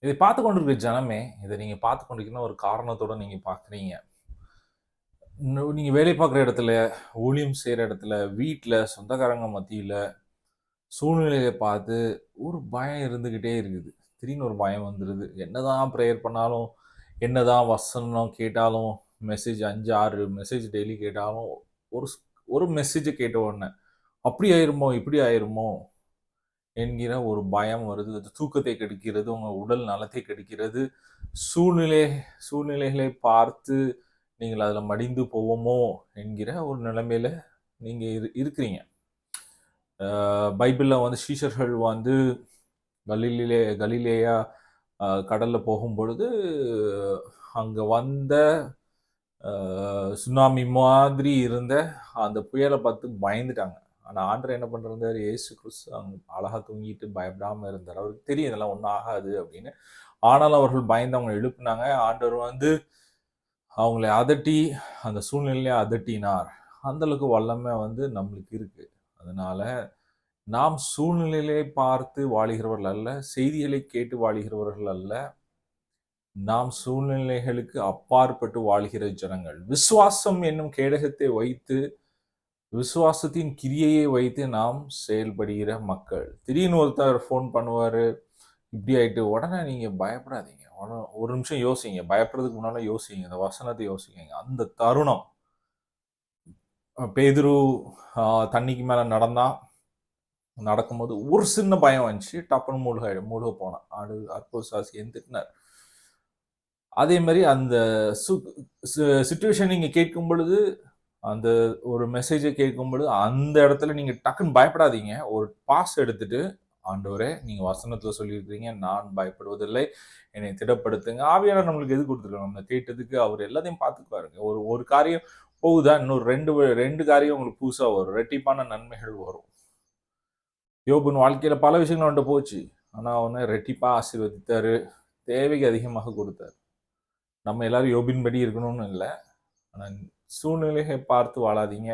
இதை பார்த்து கொண்டிருக்கிற ஜனமே, இதை நீங்க பார்த்து கொண்டிருக்கீங்கன்னா ஒரு காரணத்தோட நீங்க பார்க்குறீங்க. நீங்க வேலை பார்க்குற இடத்துல, ஊழியம் செய்ற இடத்துல, வீட்ல, சொந்தக்காரங்க மத்தியில, சூழ்நிலைய பார்த்து ஒரு பயம் இருந்துகிட்டே இருக்குது. திடீர்னு ஒரு பயம் வந்துருது. என்னதான் பிரேயர் பண்ணாலும், என்னதான் வசனம் கேட்டாலும், மெசேஜ் 5, 6 மெசேஜ் டெய்லி கேட்டாலும், ஒரு ஒரு மெசேஜ கேட்ட உடனே, "அப்படி ஆயிருமோ? இப்படி ஆயிருமோ?" என்கிற ஒரு பயம் வருது. அது தூக்கத்தை கெடுக்கிறது, உங்க உடல் நலத்தை கெடுக்கிறது. சூழ்நிலை சூழ்நிலைகளை பார்த்து நீங்கள் அதில மடிந்து போவோமோ என்கிற ஒரு நிலைமையில நீங்க இருக்கிறீங்க. பைபிள்ல வந்து சீஷர்கள் வந்து கலிலேயா கடல்ல போகும்பொழுது, அங்க வந்த சுனாமி மாதிரி இருந்த அந்த புயல பார்த்து பயந்துட்டாங்க. ஆனா ஆண்டவர் என்ன பண்றாரு, இயேசு கிறிஸ்து அங்க அழகா தூங்கிட்டு பயப்படாம இருந்தார். அவருக்கு தெரியும் இதெல்லாம் ஒண்ணும் ஆகாது அப்படின்னு. ஆனாலும் அவர்கள் பயந்து அவங்க எழுப்புனாங்க. ஆண்டவர் வந்து அவங்களை அதட்டி, அந்த சூழ்நிலையை அதட்டினார். அந்த அளவுக்கு வல்லமை வந்து நம்மளுக்கு இருக்கு. அதனால நாம் சூழ்நிலையை பார்த்து வாழுகிறவர்கள் அல்ல, செய்திகளை கேட்டு வாழுகிறவர்கள் அல்ல. நாம் சூழ்நிலைகளுக்கு அப்பாற்பட்டு வாழ்கிற ஜனங்கள். விசுவாசம் என்னும் கேடகத்தை வைத்து, விசுவாசத்தின் கிரியையை வைத்து நாம் செயல்படுகிற மக்கள். திடீர்னு ஒருத்தர் ஃபோன் பண்ணுவாரு, இப்படி ஆயிட்டு, உடனே நீங்க பயப்படாதீங்க. ஒரு நிமிஷம் யோசிங்க. பயப்படுறதுக்கு முன்னால யோசிங்க. இந்த வசனத்தை யோசிங்க. அந்த தருணம் பேதுரு தண்ணிக்கு மேல நடக்கும்போது ஒரு சின்ன பயம் வந்துச்சு. டப்புன்னு மூழ்க போனான். அற்புதசாட்சி திட்டினார். அதே மாதிரி அந்த சிச்சுவேஷன் நீங்க கேட்கும் பொழுது, அந்த ஒரு மெசேஜை கேட்கும் பொழுது, அந்த இடத்துல நீங்க டக்குன்னு பயப்படாதீங்க. ஒரு பாஸ் எடுத்துட்டு, ஆண்டவரே நீங்க வசனத்துல சொல்லியிருக்கிறீங்க, நான் பயப்படுவதில்லை, என்னை திடப்படுத்துங்க. ஆவியானவர் நம்மளுக்கு எது கொடுத்துருக்காங்க? நம்ம கேட்டதுக்கு அவர் எல்லாத்தையும் பார்த்துக்குவாருங்க. ஒரு ஒரு காரியம் போகுதா, இன்னொரு ரெண்டு காரியம் உங்களுக்கு புதுசா வரும். ரெட்டிப்பான நன்மைகள் வரும். யோபுன் வாழ்க்கையில பல விஷயங்கள் அவன்கிட்ட போச்சு. ஆனா அவனை ரெட்டிப்பா ஆசீர்வதித்தாரு, தேவைக்கு அதிகமாக கொடுத்தாரு. நம்ம எல்லாரும் யோபின்படி இருக்கணும்னு இல்லை. ஆனால் சூழ்நிலையை பார்த்து வாழாதீங்க.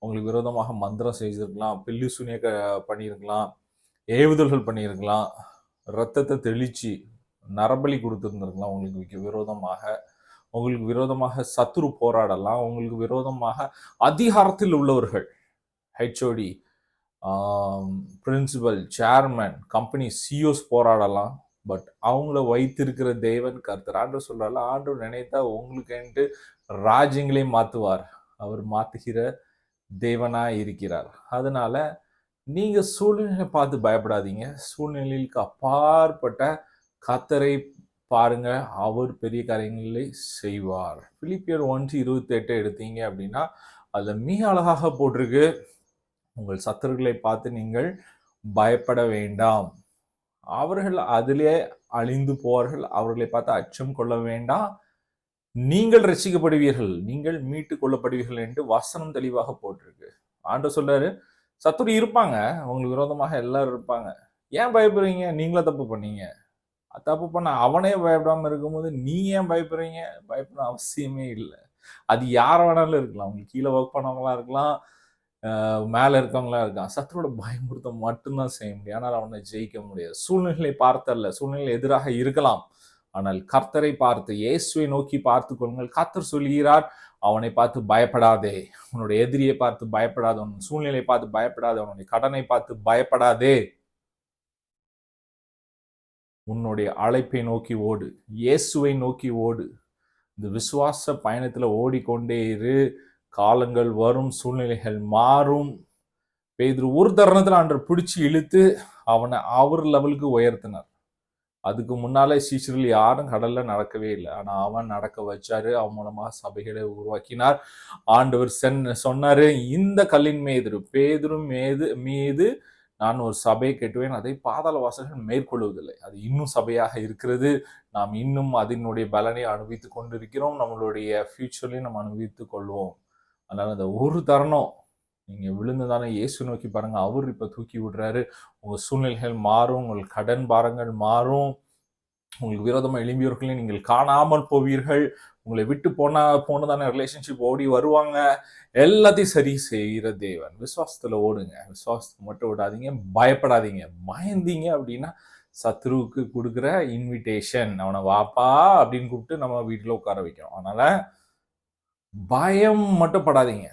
உங்களுக்கு விரோதமாக மந்திரம் செய்திருக்கலாம், பில்லி சூனிய பண்ணியிருக்கலாம், ஏவுதல்கள் பண்ணியிருக்கலாம், ரத்தத்தை தெளிச்சு நரபலி கொடுத்துருந்துருக்கலாம். உங்களுக்கு விரோதமாக சத்துரு போராடலாம். உங்களுக்கு விரோதமாக அதிகாரத்தில் உள்ளவர்கள், HOD, principal, chairman, company CEOs போராடலாம். பட் அவங்கள வைத்திருக்கிற தேவன் கர்த்தர். ஆண்டவர் சொல்றாரு, ஆண்டவர் நினைத்தா உங்களுக்கு ராஜ்யங்களை மாத்துவார். அவர் மாத்துகிற தேவனா இருக்கிறார். அதனால நீங்க சூழ்நிலையை பார்த்து பயப்படாதீங்க. சூழ்நிலைக்கு அப்பாற்பட்ட கர்த்தரை பாருங்க, அவர் பெரிய காரியங்களை செய்வார். பிலிப்பியர் 1:28 எடுத்தீங்க அப்படின்னா அதுல மிக அழகாக போட்டிருக்கு, உங்கள் சத்துருக்களை பார்த்து நீங்கள் பயப்பட வேண்டாம், அவர்கள் அதிலே அழிந்து போவார்கள், அவர்களை பார்த்து அச்சம் கொள்ள வேண்டாம், நீங்கள் ரட்சிக்கப்படுவீர்கள், நீங்கள் மீட்டு கொள்ளப்படுவீர்கள் என்று வசனம் தெளிவாக போட்டிருக்கு. ஆண்டவர் சொல்றாரு, சத்துரு இருப்பாங்க, உங்களுக்கு விரோதமாக எல்லாரும் இருப்பாங்க, ஏன் பயப்படுறீங்க? நீங்களே தப்பு பண்ணீங்க. தப்பு பண்ண அவனே பயப்படாம இருக்கும்போது நீங்க ஏன் பயப்படுறீங்க? பயப்பட அவசியமே இல்லை. அது யார வேணாலும் இருக்கலாம். உங்களுக்கு கீழே ஒர்க் பண்ணவங்களா இருக்கலாம், மேல இருக்கவங்களா இருக்கான். சத்துருவோட பயமுறுத்த மட்டும்தான் செய்ய முடியும். ஆனால் அவனை ஜெயிக்க முடியாது. சூழ்நிலை பார்த்தல்ல, சூழ்நிலை எதிராக இருக்கலாம், ஆனால் கர்த்தரை பார்த்து, இயேசுவை நோக்கி பார்த்து கொள்ளுங்கள். கர்த்தர் சொல்கிறார், அவனை பார்த்து பயப்படாதே, உன்னுடைய எதிரியை பார்த்து பயப்படாதே, உன் சூழ்நிலை பார்த்து பயப்படாதே, உன்னுடைய கடனை பார்த்து பயப்படாதே, உன்னுடைய அழைப்பை நோக்கி ஓடு, இயேசுவை நோக்கி ஓடு. இந்த விசுவாச பயணத்துல ஓடிக்கொண்டே இரு. காலங்கள் வரும், சூழ்நிலைகள் மாறும். பேதுரு ஒரு தருணத்துல ஆண்டவர் பிடிச்சி இழுத்து அவனை அவர் லெவலுக்கு உயர்த்தினார். அதுக்கு முன்னாலே சீஷர்கள் யாரும் கடல்ல நடக்கவே இல்லை. ஆனா அவன் நடக்க வச்சாரு. அவன் மூலமா சபைகளை உருவாக்கினார். ஆண்டவர் சொன்னாரு, இந்த கல்லின் பேதுரு மீது நான் ஒரு சபையை கட்டுவேன், அதை பாதாள வாசல்கள் மேற்கொள்வதில்லை. அது இன்னும் சபையாக இருக்கிறது. நாம் இன்னும் அதனுடைய பலனை அனுபவித்துக் கொண்டிருக்கிறோம். நம்மளுடைய ஃபியூச்சர்லையும் நம்ம அனுபவித்துக் கொள்வோம். அதனால அந்த ஒரு தருணம் நீங்க விழுந்துதானே இயேசு நோக்கி பாருங்க, அவர் இப்ப தூக்கி விடுறாரு. உங்க சூழ்நிலைகள் மாறும், உங்கள் கடன் பாரங்கள் மாறும், உங்களுக்கு விரோதமா எழும்பியவர்களை நீங்கள் காணாமல் போவீர்கள், உங்களை விட்டு போனதான ரிலேஷன்ஷிப் ஓடி வருவாங்க, எல்லாத்தையும் சரி செய்கிற தேவன். விசுவாசத்துல ஓடுங்க, விசுவாசத்துக்கு மட்டும் விடாதீங்க, பயப்படாதீங்க. பயந்தீங்க அப்படின்னா சத்ருவுக்கு கொடுக்குற இன்விடேஷன். அவனை வாப்பா அப்படின்னு கூப்பிட்டு நம்ம வீட்டில் உட்கார வைக்கிறோம். அதனால பயம் மட்டும் படாதீங்க.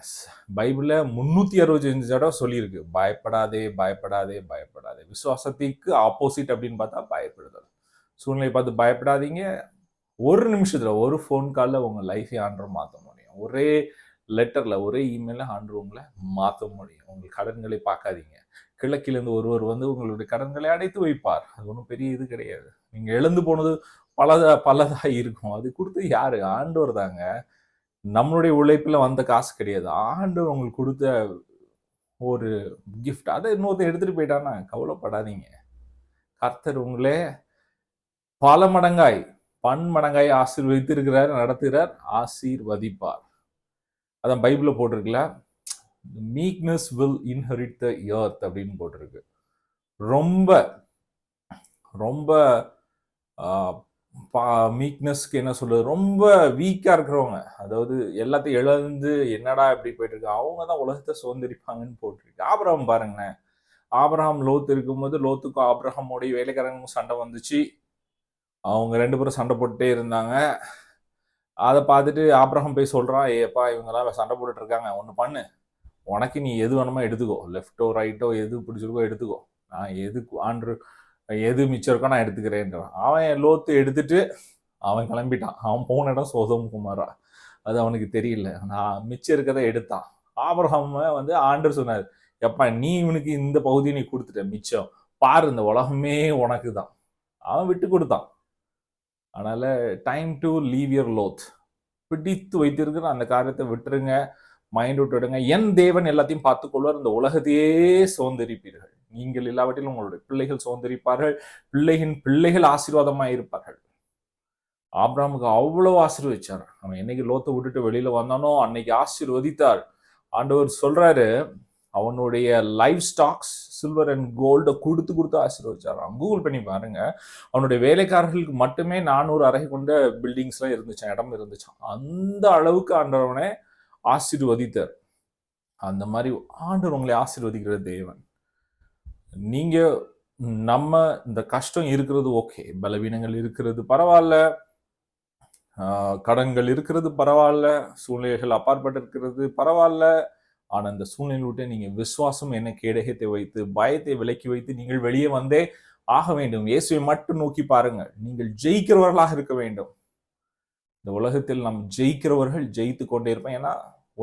பைபிள்ல 365 தடவை சொல்லியிருக்கு, பயப்படாதே பயப்படாதே பயப்படாதே. விசுவாசத்துக்கு ஆப்போசிட் அப்படின்னு பார்த்தா பயப்படுதல். சூழ்நிலை பார்த்து பயப்படாதீங்க. ஒரு நிமிஷத்துல, ஒரு ஃபோன் காலில் உங்க லைஃபை ஆண்டவர் மாற்ற முடியும். ஒரே லெட்டர்ல, ஒரே இமெயில ஆண்டவர் உங்களை மாற்ற முடியும். உங்கள் கடன்களை பார்க்காதீங்க. கிழக்கிலிருந்து ஒருவர் வந்து உங்களுடைய கடன்களை அடைத்து வைப்பார். அது ஒன்றும் பெரிய இது கிடையாது. நீங்க எழுந்து போனது பலதா இருக்கும். அது கொடுத்து யாரு? ஆண்டவர் தாங்க. நம்மளுடைய உழைப்புல வந்த காசு கிடையாது. ஆண்டவர் உங்களுக்கு கொடுத்த ஒரு கிஃப்ட். அதை இன்னொருத்தர் எடுத்துட்டு போயிட்டானா கவலைப்படாதீங்க. கர்த்தர் உங்களே பல மடங்காய் பன்மடங்காய் ஆசீர்வதித்து இருக்கிறார், நடத்துகிறார், ஆசீர்வதிப்பார். அதான் பைபிள்ல போட்டிருக்குல்ல, meekness will inherit the earth அப்படின்னு போட்டிருக்கு. ரொம்ப ரொம்ப மீக்னஸ்க்கு என்ன சொல்றது, ரொம்ப வீக்கா இருக்கிறவங்க, அதாவது எல்லாத்தையும் இழந்து என்னடா இப்படி போயிட்டு இருக்கு, அவங்க தான் உலகத்தை சுதந்திரிப்பாங்கன்னு போட்டிருக்கு. ஆபிரகாம் பாருங்களேன், ஆபிரகாம் லோத்து இருக்கும்போது லோத்துக்கும் ஆபிரகாமோடைய வேலைக்காரங்களுக்கும் சண்டை வந்துச்சு. அவங்க 2 பேரும் சண்டை போட்டுட்டே இருந்தாங்க. அதை பார்த்துட்டு ஆபிரகாம் போய் சொல்றான், ஏப்பா இவங்கெல்லாம் சண்டை போட்டுட்டு இருக்காங்க, ஒன்று பண்ணு, உனக்கு நீ எது வேணுமோ எடுத்துக்கோ, லெஃப்டோ ரைட்டோ எது பிடிச்சிருக்கோ எடுத்துக்கோ, நான் எது மிச்சம் இருக்கோ நான் எடுத்துக்கிறேன்றான். அவன் லோத்து எடுத்துட்டு அவன் கிளம்பிட்டான். அவன் போன இடம் சோதோம் குமாரா, அது அவனுக்கு தெரியல. நான் மிச்சம் இருக்கதை எடுத்தான். ஆபிரகாம் வந்து ஆண்டவர் சொன்னார், எப்பா நீ இவனுக்கு இந்த பகுதியை நீ கொடுத்துட்ட, மிச்சம் பாரு இந்த உலகமே உனக்கு தான். அவன் விட்டு கொடுத்தான். அதனால time to leave your Lot. பிடித்து வைத்திருக்கிற அந்த காரியத்தை விட்டுருங்க, மைண்ட் விட்டு விடுங்க. என் தேவன் எல்லாத்தையும் பார்த்துக்கொள்வார். இந்த உலகத்தையே சுதந்திரிப்பீர்கள். நீங்கள் இல்லாவற்றிலும் உங்களுடைய பிள்ளைகள் சுதந்திரிப்பார்கள். பிள்ளைகள் ஆசீர்வாதமாக இருப்பார்கள். ஆபிரகாமுக்கு அவ்வளவு ஆசீர்வதிச்சார். அவன் என்னைக்கு லோத்தை விட்டுட்டு வெளியில வந்தானோ அன்னைக்கு ஆசீர்வதித்தார். ஆண்டவர் சொல்றாரு, அவனுடைய லைஃப் ஸ்டாக்ஸ் சில்வர் அண்ட் கோல்டை கொடுத்து ஆசீர்வதிச்சாராம். கூகுள் பண்ணி பாருங்க, அவனுடைய வேலைக்காரர்களுக்கு மட்டுமே 400 அறை கொண்ட பில்டிங்ஸ்லாம் இருந்துச்சான், இடம் இருந்துச்சான். அந்த அளவுக்கு ஆண்டவனை ஆசீர்வதித்தார். அந்த மாதிரி ஆண்டவர் உங்களை ஆசீர்வதிக்கிற தேவன். நீங்க நம்ம இந்த கஷ்டம் இருக்கிறது ஓகே, பலவீனங்கள் இருக்கிறது பரவாயில்ல, கடன்கள் இருக்கிறது பரவாயில்ல, சூழ்நிலைகள் அப்பாற்பட்டு இருக்கிறது பரவாயில்ல. ஆனா இந்த சூழ்நிலை விட்டு நீங்க விசுவாசம் என்ன கேடகத்தை வைத்து, பயத்தை விலக்கி வைத்து நீங்கள் வெளியே வந்தே ஆக வேண்டும். இயேசுவை மட்டும் நோக்கி பாருங்கள். நீங்கள் ஜெயிக்கிறவர்களாக இருக்க வேண்டும். இந்த உலகத்தில் நாம் ஜெயிக்கிறவர்கள் ஜெயித்து கொண்டே இருப்போம். ஏன்னா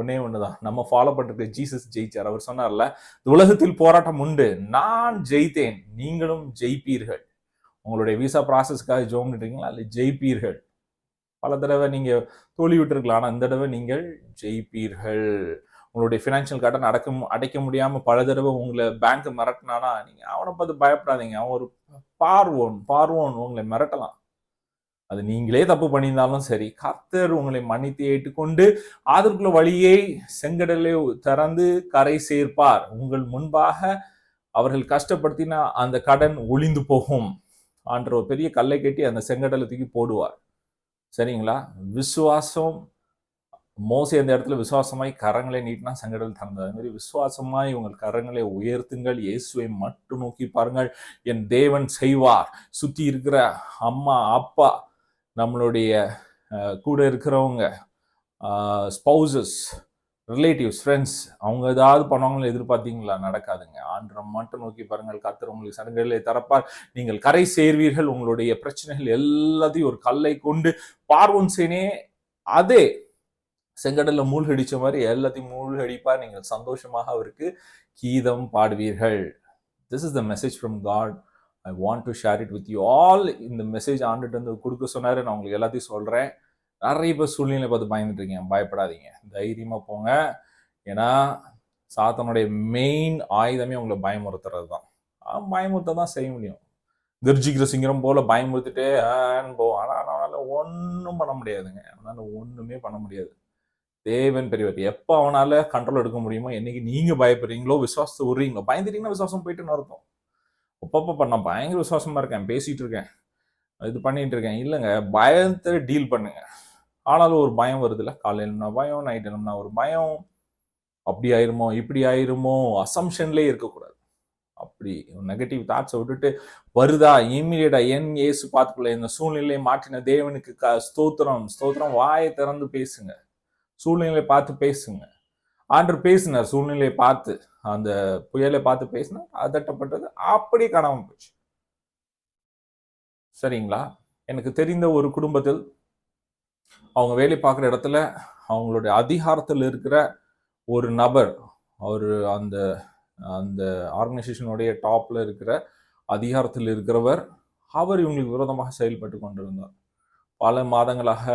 ஒன்னே ஒண்ணுதான், நம்ம ஃபாலோ பண்ற ஜீசஸ் ஜெயிச்சார். அவர் சொன்னார்ல, இந்த உலகத்தில் போராட்டம் உண்டு, நான் ஜெயித்தேன், நீங்களும் ஜெயிப்பீர்கள். உங்களுடைய விசா ப்ராசஸ்க்காக ஜோம் பண்றீங்களா, அல்ல ஜெயிப்பீர்கள். பல தடவை நீங்க தோல்வி விட்டுருக்கலாம், ஆனா இந்த தடவை நீங்கள் ஜெயிப்பீர்கள். உங்களுடைய ஃபினான்ஷியல் கடன் அடைக்க முடியாம பல தடவை உங்களை பேங்க் மிரட்டினானா, நீங்க அவனை பார்த்து பயப்படாதீங்க. அவன் ஒரு பார்வோன் உங்களை மிரட்டலாம். அது நீங்களே தப்பு பண்ணியிருந்தாலும் சரி, கர்த்தர் உங்களை மன்னித்து ஏற்றுக்கொண்டு அதற்குள்ள வழியை செங்கடலை திறந்து கரை சேர்ப்பார். உங்கள் முன்பாக அவர்கள் கஷ்டப்படுத்தினா அந்த கடன் ஒளிந்து போகும். ஆன்ற ஒரு பெரிய கல்லை கட்டி அந்த செங்கடலை தூக்கி போடுவார். சரிங்களா? விசுவாசம், மோசே அந்த இடத்துல விசுவாசமாய் கரங்களை நீட்டினா செங்கடல் திறந்தது. அது மாதிரி விசுவாசமாய் உங்கள் கரங்களை உயர்த்துங்கள், இயேசுவை மட்டும் நோக்கி பாருங்கள், என் தேவன் செய்வார். சுற்றி இருக்கிற அம்மா அப்பா, நம்மளுடைய கூட இருக்கிறவங்க, ஸ்பௌசஸ், ரிலேட்டிவ்ஸ், ஃப்ரெண்ட்ஸ், அவங்க ஏதாவது பண்ணுவாங்கன்னு எதிர்பார்த்தீங்களா? நடக்காதுங்க. ஆண்டவரை மட்டும் நோக்கி பாருங்கள், கர்த்தர் உங்களுக்கு சடங்குகளை திறப்பார். நீங்கள் கரை சேர்வீர்கள். உங்களுடைய பிரச்சனைகள் எல்லாத்தையும் ஒரு கல்லை கொண்டு பார்வோன் சேனே அதே செங்கடல்ல மூழ்கடிச்ச மாதிரி எல்லாத்தையும் மூழ்கடிப்பார். நீங்கள் சந்தோஷமாக அவருக்கு கீதம் பாடுவீர்கள். This is the message from God. I want to share it with you all. இந்த மெசேஜ் ஆண்டுட்டு வந்து கொடுக்க சொன்னாரு. நான் உங்களுக்கு எல்லாத்தையும் சொல்றேன். நிறைய பேர் சூழ்நிலை பார்த்து பயந்துட்டு இருக்கீங்க. பயப்படாதீங்க, தைரியமா போங்க. ஏன்னா சாத்தானுடைய மெயின் ஆயுதமே உங்களை பயமுறுத்துறது தான். பயமுறுத்த தான் செய்ய முடியும். கர்ஜிக்கிற சிங்கரம் போல பயமுறுத்திட்டே போவோம். ஆனால் ஒன்றும் பண்ண முடியாதுங்க. அதனால ஒண்ணுமே பண்ண முடியாது. தேவன் பெரியவர். எப்போ அவனால கண்ட்ரோல் எடுக்க முடியுமோ, என்னைக்கு நீங்க பயப்படுறீங்களோ, விசுவாசத்தை விடுறீங்களோ, பயந்துட்டீங்கன்னா விசுவாசம் போயிட்டுன்னு அர்த்தம். அப்பப்போ நான் பயங்கர விசுவாசமா இருக்கேன், பேசிட்டு இருக்கேன், இது பண்ணிட்டு இருக்கேன். இல்லைங்க, பயத்தை டீல் பண்ணுங்க. ஆனாலும் ஒரு பயம் வருதுல்ல, காலையிலனா பயம், நைட் என்னம்னா ஒரு பயம், அப்படி ஆயிருமோ இப்படி ஆயிருமோ, அசம்ஷன்லேயே இருக்கக்கூடாது. அப்படி நெகட்டிவ் தாட்ஸை விட்டுட்டு வருதா இம்மீடியட்டா என் இயேசு பார்த்துக்கல. இந்த சூழ்நிலையை மாற்றின தேவனுக்கு ஸ்தோத்திரம் ஸ்தோத்திரம். வாயை திறந்து பேசுங்க, சூழ்நிலையை பார்த்து பேசுங்க. ஆண்டவர் பேசினார், சூழ்நிலையை பார்த்து அந்த புயலை பார்த்து பேசினார், அதட்டப்பட்டது அப்படியே காணாம போச்சு. சரிங்களா? எனக்கு தெரிந்த ஒரு குடும்பத்தில் அவங்க வேலை பார்க்குற இடத்துல அவங்களுடைய அதிகாரத்தில் இருக்கிற ஒரு நபர், அவர் அந்த அந்த ஆர்கனைசேஷனுடைய டாப்ல இருக்கிற அதிகாரத்தில் இருக்கிறவர், அவர் இவங்களுக்கு விரோதமாக செயல்பட்டு கொண்டிருந்தார். பல மாதங்களாக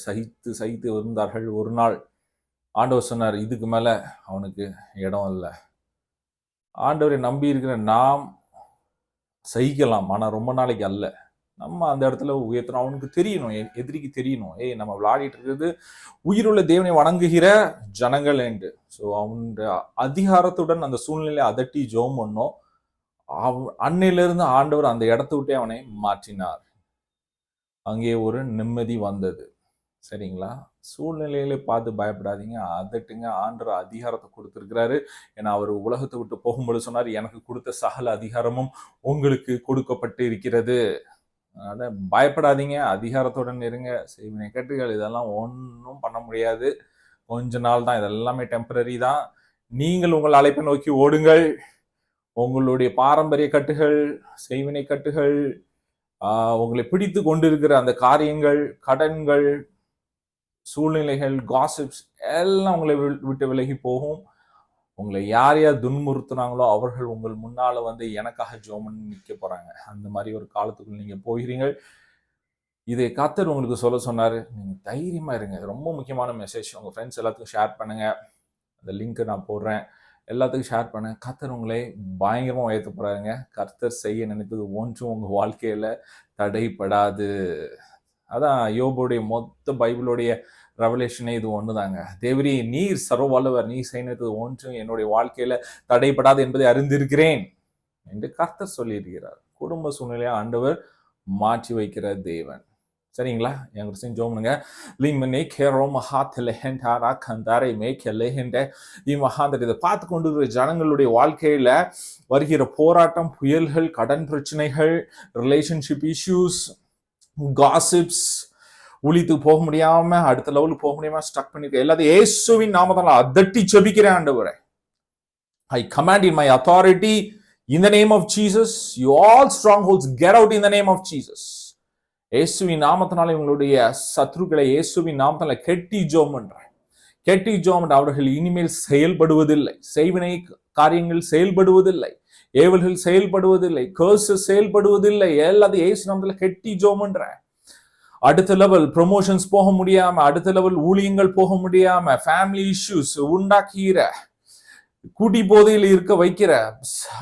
சகித்து சகித்து இருந்தார்கள். ஒரு நாள் ஆண்டவர் சொன்னார், இதுக்கு மேல அவனுக்கு இடம் இல்லை. ஆண்டவரை நம்பி இருக்கிற நாம் சகிக்கலாம், ஆனா ரொம்ப நாளைக்கு அல்ல. நம்ம அந்த இடத்துல உயர்த்தணும். அவனுக்கு தெரியணும், எதிரிக்கு தெரியணும், நம்ம விளையாடிட்டு இருக்கிறது உயிருள்ள தேவனை வணங்குகிற ஜனங்கள் என்று. ஸோ அவனுடைய அதிகாரத்துடன் அந்த சூழ்நிலையை அதட்டி ஜோம் பண்ணோம். அன்னையிலிருந்து ஆண்டவர் அந்த இடத்த விட்டே அவனை மாற்றினார். அங்கே ஒரு நிம்மதி வந்தது. சரிங்களா? சூழ்நிலையில பார்த்து பயப்படாதீங்க, அதட்டுங்க. ஆண்டவர் அதிகாரத்தை கொடுத்திருக்கிறாரு. ஏன்னா அவர் உலகத்தை விட்டு போகும்போது சொன்னார், எனக்கு கொடுத்த சகல அதிகாரமும் உங்களுக்கு கொடுக்கப்பட்டு இருக்கிறது. அதனால பயப்படாதீங்க, அதிகாரத்துடன் இருங்க. செய்வினை கட்டுகள் இதெல்லாம் ஒன்றும் பண்ண முடியாது, கொஞ்ச நாள் தான், இதெல்லாமே டெம்பரரி தான். நீங்கள் உங்கள் அழைப்பை நோக்கி ஓடுங்கள். உங்களுடைய பாரம்பரிய கட்டுகள், செய்வினை கட்டுகள், உங்களை பிடித்து கொண்டிருக்கிற அந்த காரியங்கள், கடன்கள், சூழ்நிலைகள், காசிப்ஸ் எல்லாம் உங்களை விட்டு விலகி போகும். உங்களை யார் யார் துன்புறுத்துனாங்களோ அவர்கள் உங்கள் முன்னால வந்து எனக்காக ஜோமன் நிற்க போறாங்க. அந்த மாதிரி ஒரு காலத்துக்குள்ள நீங்க போகிறீங்க. இதை கர்த்தர் உங்களுக்கு சொல்ல சொன்னாரு. நீங்க தைரியமா இருங்க. ரொம்ப முக்கியமான மெசேஜ். உங்க ஃப்ரெண்ட்ஸ் எல்லாத்துக்கும் ஷேர் பண்ணுங்க. அந்த லிங்க் நான் போடுறேன், எல்லாத்துக்கும் ஷேர் பண்ணுங்க. கர்த்தர் உங்களை பயங்கரமா உயர்த்த போறாருங்க. கர்த்தர் செய்ய நினைத்தது ஒன்றும் உங்க வாழ்க்கையில தடைப்படாது. அதான் யோபுடைய மொத்த பைபிளுடைய ரெவலேஷனே இது ஒண்ணுதாங்க. தேவரே, நீர் சர்வ வல்லவர், நீர் செய்தது ஒன்றும் என்னுடைய வாழ்க்கையில தடைப்படாது என்பதை அறிந்திருக்கிறேன் என்று கர்த்தர் சொல்லியிருக்கிறார். குடும்ப சூழ்நிலையை ஆண்டவர் மாற்றி வைக்கிற தேவன். சரிங்களா? என் கிறிஸ்டின் ஜோம்னுங்க. இதை பார்த்து கொண்டு ஜனங்களுடைய வாழ்க்கையில வருகிற போராட்டம், புயல்கள், கடன் பிரச்சனைகள், ரிலேஷன்ஷிப் இஷ்யூஸ், காசிப்ஸ், ஊழியத்துக்கு போக முடியாம அடுத்த லெவலுக்கு போக முடியாம ஸ்டக் பண்ணிருக்க எல்லாத்தையும் இயேசுவின் நாமத்தால அதட்டி ஜெபிக்கிறேன் ஆண்டவரே. I command in my authority in the name of Jesus, you all strongholds get out in the name of Jesus. இயேசுவின் நாமத்தினால உங்களுடைய சத்துருக்களை இயேசுவின் நாமத்தால கெட்டி ஜெபம் பண்றேன். கெட்டி ஜெபம் பண்ற அவர்கள் இனிமேல் செயல்படுவதில்லை, செய்வினை காரியங்கள் செயல்படுவதில்லை, ஏவல்கள் செயல்படுவதில்லை, கர்சஸ் செயல்படுவதில்லை. எல்லாத்தையும் இயேசு நாமத்தால கெட்டி ஜெபம் பண்றேன். அடுத்த லெவல் ப்ரொமோஷன்ஸ் போக முடியாம, அடுத்த லெவல் ஊழியங்கள் போக முடியாம, ஃபேமிலி இஷ்யூஸ் உண்டாக்குகிற, குடி போதையில் இருக்க வைக்கிற,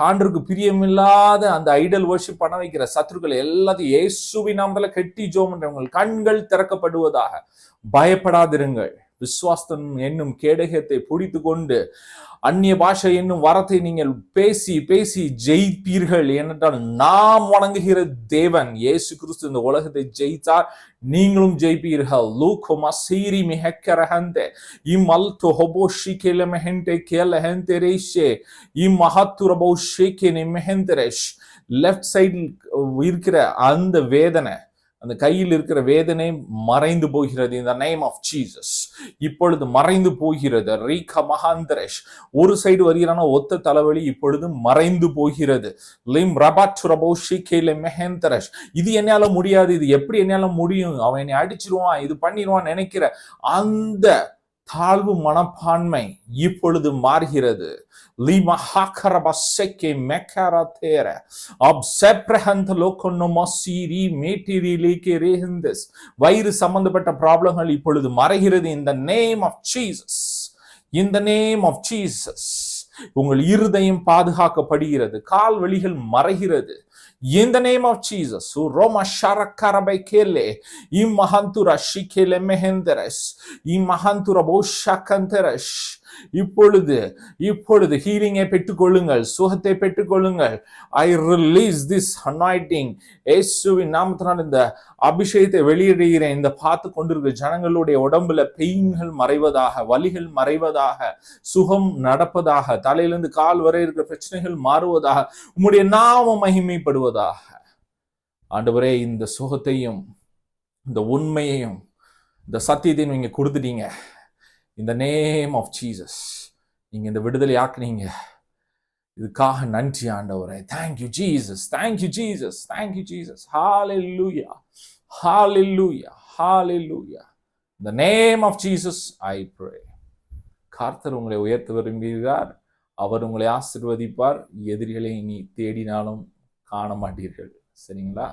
ஆண்டருக்கு பிரியமில்லாத அந்த ஐடல் வர்ஷிப் பண்ண வைக்கிற சத்துருக்கள் எல்லாத்தையும் இயேசுவின் நாமத்தால கெட்டி ஜெபம் பண்றேன். உங்கள் கண்கள் திறக்கப்படுவதாக. பயப்படாதிருங்கள். விசுவாசம் என்னும் கேடகத்தை பிடித்து கொண்டு அந்நிய பாஷை என்னும் வரத்தை நீங்கள் பேசி பேசி ஜெயிப்பீர்கள். ஏனென்றால் நாம் வணங்குகிற தேவன் இயேசு கிறிஸ்து இந்த உலகத்தை ஜெயித்தார், நீங்களும் ஜெயிப்பீர்கள். லூக்கோ மசீரி மிஹக்கரஹந்தே இமல்தோ ஹோபோஷிகேல மெஹென்டே கேலஹென்டே ரேஷே இமஹத்துரபோ ஷேகேனே மெஹெந்தரேஷ். லெஃப்ட் சைடில் இருக்கிற அந்த வேதனை, அந்த கையில் இருக்கிற வேதனை மறைந்து போகிறது. இந்த நேம் ஆஃப் ஜீசஸ் இப்பொழுது மறைந்து போகிறது. ரீக மகாந்தரேஷ். ஒரு சைடு வருகிறான ஒத்த தலைவலி இப்பொழுது மறைந்து போகிறது. லிம் ரபாச்சுரபோஷிகேல மெஹந்தரேஷ். இது என்னால முடியாது, இது எப்படி என்னால முடியும், அவன் என்னை அடிச்சிருவான், இது பண்ணிடுவான் நினைக்கிற அந்த தாழ்வு மனப்பான்மை இப்பொழுது மாறுகிறது. வயிறு சம்பந்தப்பட்ட ப்ராப்ளங்கள் இப்பொழுது மறைகிறது. இந்த நேம் ஆஃப் ஜீசஸ், இந்த நேம் ஆஃப் ஜீசஸ் உங்கள் இருதயம் பாதுகாக்கப்படுகிறது. கால் வலிகள் மறைகிறது. In the name of Jesus, Roma Sharakarabai Kele, Imahantura Shikele Mehenderes, Imahantura Boshakanteresh, இப்பொழுது இப்பொழுது ஹீலிங்கை பெற்றுக்கொள்ளுங்கள், சுகத்தை பெற்றுக்கொள்ளுங்கள். ஐ ரிலீஸ் திஸ் அனாயிண்டிங். இயேசுவின் நாமத்தினால் இந்த அபிஷேகத்தை வெளியிடுகிறேன். இந்த பார்த்து கொண்டிருக்கிற ஜனங்களுடைய உடம்புல பெயின்கள் மறைவதாக, வலிகள் மறைவதாக, சுகம் நடப்பதாக, தலையிலிருந்து கால் வரை இருக்கிற பிரச்சனைகள் மாறுவதாக, உம்முடைய நாம மகிமைப்படுவதாக. ஆண்டவரே, இந்த சுகத்தையும் இந்த உண்மையையும் இந்த சத்தியத்தையும் நீங்க கொடுத்துட்டீங்க. இந்த நேம் ஆஃப் ஜீசஸ் நீங்க இந்த விடுதலை ஆக்குனீங்க. இதுக்காக நன்றி ஆண்டவரே. Thank you Jesus, thank you Jesus, thank you Jesus. Hallelujah, hallelujah, hallelujah. In the name of Jesus I pray. கர்த்தர் உங்களை உயர்த்த விரும்புகிறார். அவர் உங்களை ஆசீர்வதிப்பார். எதிரிகளை நீ தேடினாலும் காண மாட்டீர்கள். சரிங்களா?